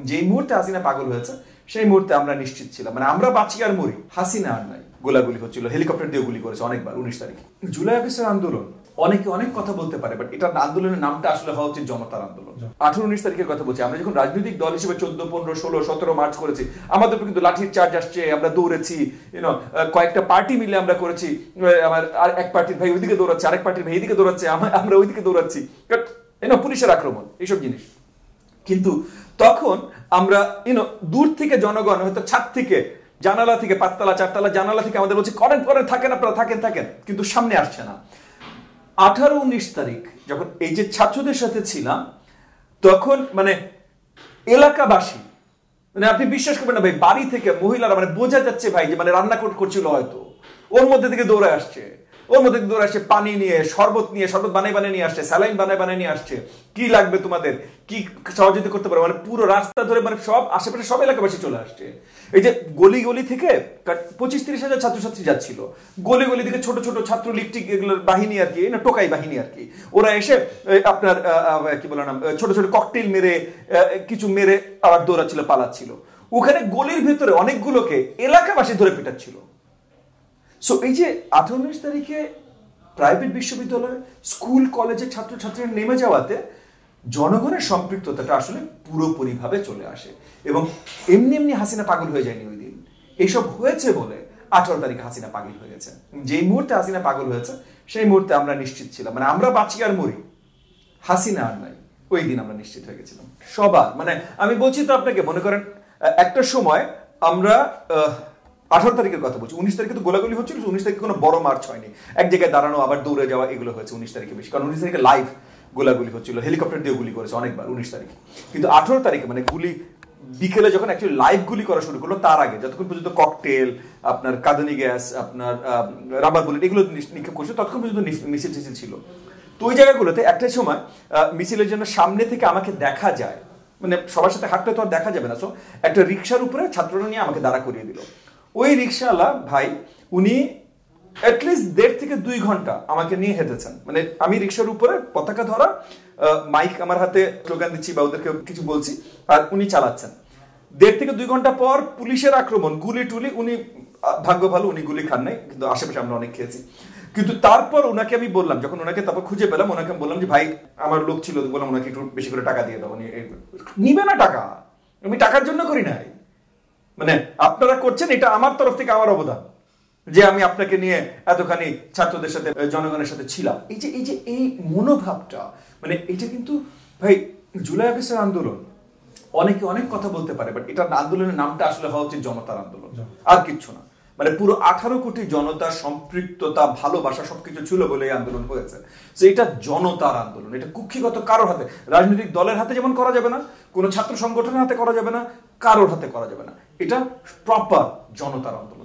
যেই মুহূর্তে হাসিনা পাগল হয়েছে সেই মুহূর্তে আমরা নিশ্চিত ছিলাম, মানে আমরা বাঁচি আর মরি, হাসিনা আর নাই। গোলাগুলি হচ্ছিল, হেলিকপ্টার দিয়ে গুলি করেছে অনেকবার 19 তারিখে। জুলাই আগস্টের আন্দোলন অনেকে অনেক কথা বলতে পারে, বাট এটা আন্দোলনের নামটা আসলে হওয়া উচিত জনতার আন্দোলন। 18-19 তারিখের কথা বলছি, আমরা যখন রাজনৈতিক দল হিসেবে 14, 15, 16, 17 মার্চ করেছি, আমাদের উপর কিন্তু লাঠির চার্জ আসছে, আমরা দৌড়েছি, কয়েকটা পার্টি মিলে আমরা করেছি, আমার আর এক পার্টির ভাই ওইদিকে দৌড়াচ্ছে, আরেক পার্টির ভাই এইদিকে দৌড়াচ্ছে, আমরা ওইদিকে দৌড়াচ্ছি, পুলিশের আক্রমণ, এইসব জিনিস। কিন্তু তখন আমরা দূর থেকে জনগণ হয়তো ছাদ থেকে, জানালা থেকে, 5তলা 4তলা জানালা থেকে আমাদের বলছে করেন করেন, থাকেন আপনারা, থাকেন, কিন্তু সামনে আসছে না। 18-19 তারিখ যখন এই যে ছাত্রদের সাথে ছিলাম, তখন মানে এলাকাবাসী, মানে আপনি বিশ্বাস করবেন না ভাই, বাড়ি থেকে মহিলারা মানে বোঝা যাচ্ছে ভাই যে মানে রান্না করছিল হয়তো, ওর মধ্যে থেকে দৌড়ে আসছে, পানি নিয়ে, শরবত বানিয়ে নিয়ে আসছে, স্যালাইন বানিয়ে নিয়ে আসছে, কি লাগবে তোমাদের, কি সহযোগিতা করতে পারো, মানে পুরো রাস্তা ধরে, মানে সব আশেপাশে সব এলাকাবাসী চলে আসছে। এই যে গলি গলি থেকে 25-30 হাজার ছাত্রছাত্রী যাচ্ছিল, গলি গলি থেকে ছোট ছোট ছাত্র লিগটিক এগুলোর বাহিনী আর কি, টোকাই বাহিনী আর কি, ওরা এসে আপনার কি বলে না, ছোট ছোট ককটেল মেরে, কিছু মেরে আবার দৌড়াচ্ছিল, পালাচ্ছিল। ওখানে গলির ভেতরে অনেকগুলোকে এলাকাবাসী ধরে পেটাচ্ছিল। সো এই যে 18-19 তারিখে প্রাইভেট বিশ্ববিদ্যালয়, স্কুল, কলেজের ছাত্রছাত্রীরা নেমে যাওয়াতে জনগণের সম্পৃক্ততাটা আসলে পুরোপুরিভাবে চলে আসে। এবং এমনি হাসিনা পাগল হয়ে যায়নি ওই দিন, এইসব হয়েছে বলে 18 তারিখে হাসিনা পাগল হয়ে গেছে। যেই মুহূর্তে হাসিনা পাগল হয়েছে সেই মুহূর্তে আমরা নিশ্চিত ছিলাম, মানে আমরা বাঁচি আর মরি, হাসিনা আর নাই। ওই দিন আমরা নিশ্চিত হয়ে গেছিলাম সবার। মানে আমি বলছি তো আপনাকে, মনে করেন একটা সময় আমরা 18 তারিখের কথা বলছি, 19 তারিখে তো গোলাগুলি হচ্ছিল, 19 তারিখে কোনো বড় মার্চ হয়নি, এক জায়গায় দাঁড়ানো আবার দৌড়ে যাওয়া এগুলো হয়েছে 19 তারিখে বেশি, কারণ 19 তারিখে লাইভ গোলাগুলি হচ্ছিল, হেলিকপ্টার দিয়ে গুলি করেছে অনেকবার 19 তারিখে। কিন্তু 18 তারিখে মানে গুলি বিকেলে যখন অ্যাকচুয়ালি লাইভ গুলি করা শুরু করলো, তার আগে যতক্ষণ পর্যন্ত ককটেল, আপনার কাঁদানি গ্যাস, আপনার রাবার বুলেট এগুলো নিক্ষেপ করছে, ততক্ষণ পর্যন্ত মিছিল ছিল। তো ওই জায়গাগুলোতে একটা সময় মিছিলের জন্য সামনে থেকে আমাকে দেখা যায়, মানে সবার সাথে হাঁটতে তো আর দেখা যাবে না, সো একটা রিক্সার উপরে ছাত্ররা নিয়ে আমাকে দাঁড়া করিয়ে দিল। ওই রিক্সাওয়ালা ভাই, উনি অ্যাটলিস্ট 1.5 থেকে 2 ঘন্টা আমাকে নিয়ে হেঁটেছেন। মানে আমি রিক্সার উপরে পতাকা ধরা, মাইক আমার হাতে, স্লোগান দিচ্ছি বা ওদেরকে কিছু বলছি, আর উনি চালাচ্ছেন। 1.5 থেকে 2 ঘন্টা পর পুলিশের আক্রমণ, গুলি টুলি, উনি ভাগ্য ভালো উনি গুলি খান নাই, কিন্তু আশেপাশে আমরা অনেক খেয়েছি। কিন্তু তারপর ওনাকে আমি বললাম, যখন ওনাকে তারপর খুঁজে পেলাম, ওনাকে বললাম যে ভাই আমার লোক ছিল, বললাম ওনাকে একটু বেশি করে টাকা দিয়ে দাও। নিবে না টাকা, আমি টাকার জন্য করি নাই, মানে আপনারা করছেন, এটা আমার তরফ থেকে আমার অবদান যে আমি আপনাকে নিয়ে এতখানি ছাত্রদের সাথে, জনগণের সাথে ছিলাম। এই মনোভাবটা, মানে এটা কিন্তু ভাই জুলাই আগস্টের আন্দোলন অনেকে অনেক কথা বলতে পারে, বাট এটা আন্দোলনের নামটা আসলে হওয়া উচিত জনতার আন্দোলন, আর কিচ্ছু না। মানে পুরো 18 কোটি জনতার সম্পৃক্ততা, ভালোবাসা সবকিছু ছিল বলে এই আন্দোলন হয়েছে। তো এটা জনতার আন্দোলন, এটা কুক্ষিগত কারোর হাতে, রাজনৈতিক দলের হাতে যেমন করা যাবে না, কোনো ছাত্র সংগঠনের হাতে করা যাবে না, কারোর হাতে করা যাবে না, এটা প্রপার জনতার আন্দোলন।